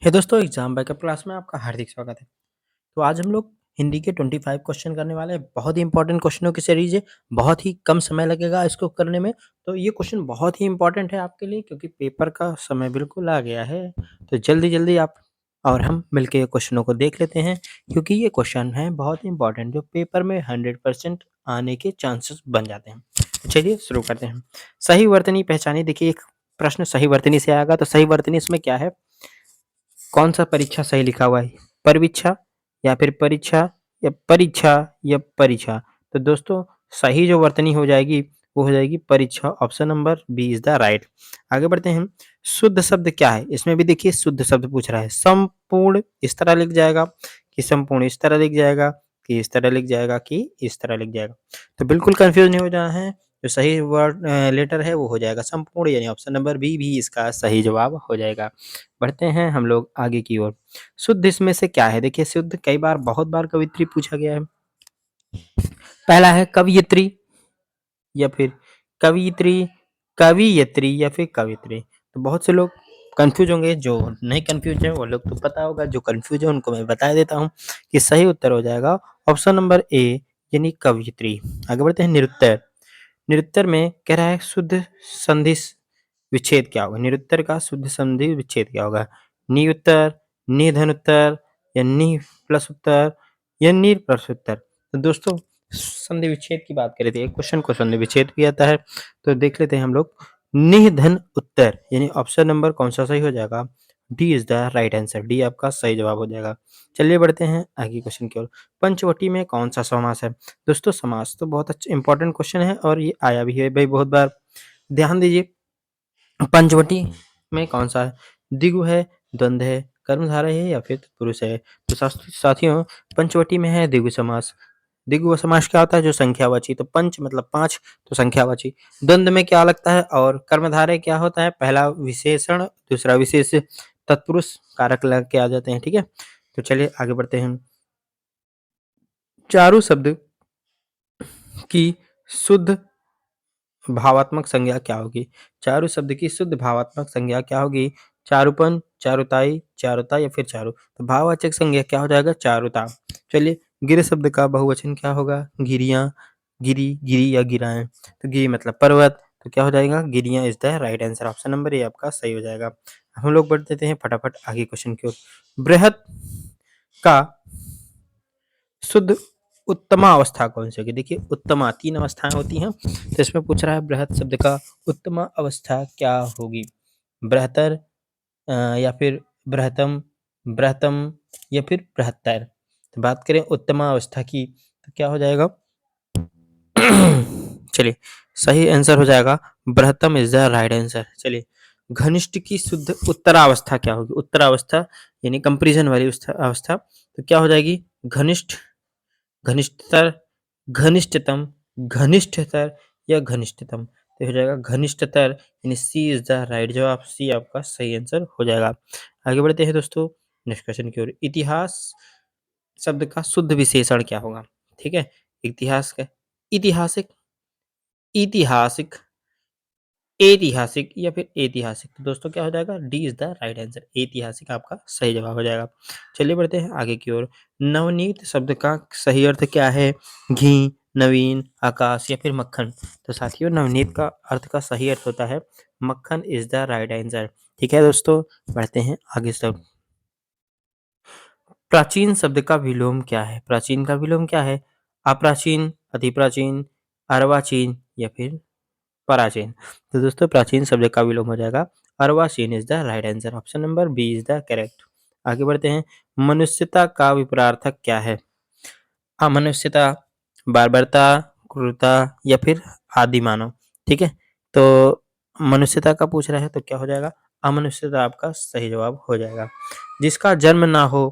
हे दोस्तों, exam backup class में आपका हार्दिक स्वागत है। तो आज हम लोग हिंदी के 25 क्वेश्चन करने वाले हैं। बहुत ही इंपॉर्टेंट क्वेश्चनों की सीरीज है। बहुत ही कम समय लगेगा इसको करने में। तो ये क्वेश्चन बहुत ही इंपॉर्टेंट है आपके लिए, क्योंकि पेपर का समय बिल्कुल आ गया है। तो जल्दी जल्दी आप और हम मिलके ये क्वेश्चनों को देख लेते हैं, क्योंकि ये क्वेश्चन है बहुत ही इंपॉर्टेंट, जो पेपर में 100% आने के चांसेस बन जाते हैं। तो चलिए शुरू करते हैं। सही वर्तनी पहचानिए। देखिए, एक प्रश्न सही वर्तनी से आएगा। तो सही वर्तनी इसमें क्या है, कौन सा परीक्षा सही लिखा हुआ है? परिवीक्षा या फिर परीक्षा या परीक्षा या परीक्षा? तो दोस्तों, सही जो वर्तनी हो जाएगी वो हो जाएगी परीक्षा। Option number B is the right. आगे बढ़ते हैं। शुद्ध शब्द क्या है? इसमें भी देखिए शुद्ध शब्द पूछ रहा है। संपूर्ण इस तरह लिख जाएगा कि संपूर्ण इस तरह लिख जाएगा कि इस तरह लिख जाएगा कि इस तरह लिख जाएगा। तो बिल्कुल कंफ्यूज नहीं हो जाना है। जो सही वर्ड लेटर है वो हो जाएगा संपूर्ण, यानी ऑप्शन नंबर बी भी इसका सही जवाब हो जाएगा। बढ़ते हैं हम लोग आगे की ओर। शुद्ध इसमें से क्या है? देखिए, शुद्ध कई बार बहुत बार कवित्री पूछा गया है। पहला है कवयित्री या फिर कवियत्री, कवियत्री या फिर कवित्री। तो बहुत से लोग कंफ्यूज होंगे। जो नहीं कंफ्यूज है वो लोग तो पता होगा, जो कंफ्यूज है उनको मैं बता देता हूँ कि सही उत्तर हो जाएगा ऑप्शन नंबर ए, यानी कवयित्री। आगे बढ़ते हैं। निरुत्तर। निरुत्तर में कह रहा है शुद्ध संधि विच्छेद क्या होगा? निरुत्तर का शुद्ध संधि विच्छेद क्या होगा? नि उत्तर, नि धन उत्तर, या नि प्लस उत्तर, या नि प्लस उत्तर? तो दोस्तों, संधि विच्छेद की बात करें तो एक क्वेश्चन को संधि विच्छेद भी आता है। तो देख लेते हैं हम लोग। नि धन उत्तर, यानी ऑप्शन नंबर कौन सा सही हो जाएगा? D is the right answer. D आपका सही जवाब हो जाएगा। चलिए बढ़ते हैं आगे क्वेश्चन की ओर। पंचवटी में कौन सा समास है? दोस्तों, समास तो बहुत अच्छा इंपॉर्टेंट क्वेश्चन है और ये आया भी है भाई बहुत बार। ध्यान दीजिए, पंचवटी में कौन सा है? द्विगु है, द्वंद्व है, कर्मधारय है या फिर तत्पुरुष है? तो साथियों, पंचवटी में है द्विगु समास। द्विगु समास क्या होता है? जो संख्यावाची। तो पंच मतलब पांच, तो संख्यावाची। द्वंद्व में क्या लगता है? और कर्मधारय क्या होता है? पहला विशेषण दूसरा विशेष, तत्पुरुष कारक लग के आ जाते हैं। ठीक है, तो चलिए आगे बढ़ते हैं। चारु शब्द की शुद्ध भावात्मक संज्ञा क्या होगी? चारु शब्द की शुद्ध भावात्मक संज्ञा क्या होगी? चारुपन, चारुताई, चारुता या फिर चारु? तो भाववाचक संज्ञा क्या हो जाएगा? चारुता। चलिए, गिर शब्द का बहुवचन क्या होगा? गिरियां, गिरी, गिरी या गिराएं। तो गिरी मतलब पर्वत, तो क्या हो जाएगा? गिरियां is the right answer. Option number A आपका सही हो जाएगा। हम लोग बढ़ देते हैं फटाफट आगे क्वेश्चन की ओर। बृहत का शुद्ध उत्तमा अवस्था कौन सी होगी? देखिए, उत्तमा तीन अवस्थाएं होती हैं। तो इसमें पूछ रहा है बृहत शब्द का उत्तमा अवस्था क्या होगी? बृहत्तर, या फिर बृहत्तम, बृहत्तम या फिर बृहत्तर? तो बात करें उत्तमा अवस्था की, तो क्या हो जाएगा? चलिए, सही आंसर हो जाएगा बृहत्तम इज द राइट आंसर। चलिए, घनिष्ठ की शुद्ध उत्तरावस्था क्या होगी? उत्तरावस्था यानी कंपेरिजन वाली अवस्था, तो क्या हो जाएगी? घनिष्ठ, घनिष्ठतर, घनिष्ठतम, घनिष्ठतर या घनिष्ठतम? तो हो जाएगा घनिष्ठतर, यानी सी इज द राइट जवाब। सी आपका सही आंसर हो जाएगा। आगे बढ़ते हैं दोस्तों नेक्स्ट क्वेश्चन की ओर। इतिहास शब्द का शुद्ध विशेषण क्या होगा? ठीक है, इतिहास का ऐतिहासिक, ऐतिहासिक, ऐतिहासिक या फिर ऐतिहासिक? तो दोस्तों क्या हो जाएगा? D is the right answer. ऐतिहासिक आपका सही जवाब हो जाएगा। चलिए बढ़ते हैं आगे की ओर। नवनीत शब्द का सही अर्थ क्या है? घी, नवीन, आकाश या फिर मक्खन? तो साथियों, नवनीत का अर्थ का सही अर्थ होता है मक्खन इज द राइट आंसर। ठीक है दोस्तों, बढ़ते हैं आगे सब। प्राचीन शब्द का विलोम क्या है? प्राचीन का विलोम क्या है? अप्राचीन, अतिप्राचीन, अर्वाचीन या फिर प्राचीन? तो दोस्तों, प्राचीन शब्द का विलोम हो जाएगा अर्वाचीन is the right answer. Option number B is the correct. आगे बढ़ते हैं। मनुष्यता का विपरार्थक क्या है? अमनुष्यता, बार्बरता, क्रूरता या फिर आदि मानव? ठीक है, तो मनुष्यता का पूछ रहा है तो क्या हो जाएगा? अमनुष्यता आपका सही जवाब हो जाएगा। जिसका जन्म ना हो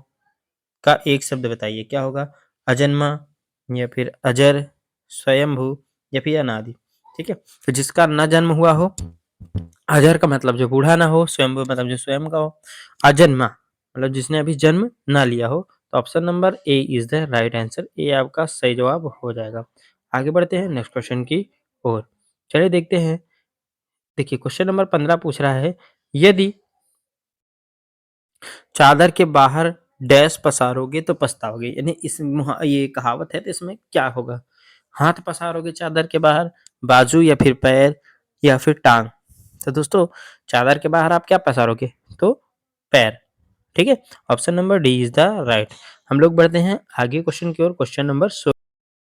का एक शब्द बताइए, क्या होगा? अजन्मा या फिर अजर, स्वयंभू या फिर अनादि? ठीक है, तो जिसका न जन्म हुआ हो, अजर का मतलब जो बूढ़ा ना हो, स्वयंभू मतलब जो स्वयं का हो, अजन्मा मतलब जिसने अभी जन्म ना लिया हो। तो option number A is the right answer. A आपका सही जवाब हो जाएगा। आगे बढ़ते हैं नेक्स्ट क्वेश्चन की ओर। चलिए देखते हैं। देखिए, क्वेश्चन नंबर 15 पूछ रहा है, यदि चादर के बाहर डैश पसारोगे तो पछताओगे, यानी ये कहावत है तो इसमें क्या होगा? हाथ पसारोगे चादर के बाहर, बाजू या फिर पैर या फिर टांग। तो दोस्तों चादर के बाहर आप क्या पसारोगे? तो पैर। ठीक है, option number D is the right. हम लोग बढ़ते हैं आगे क्वेश्चन की ओर, क्वेश्चन नंबर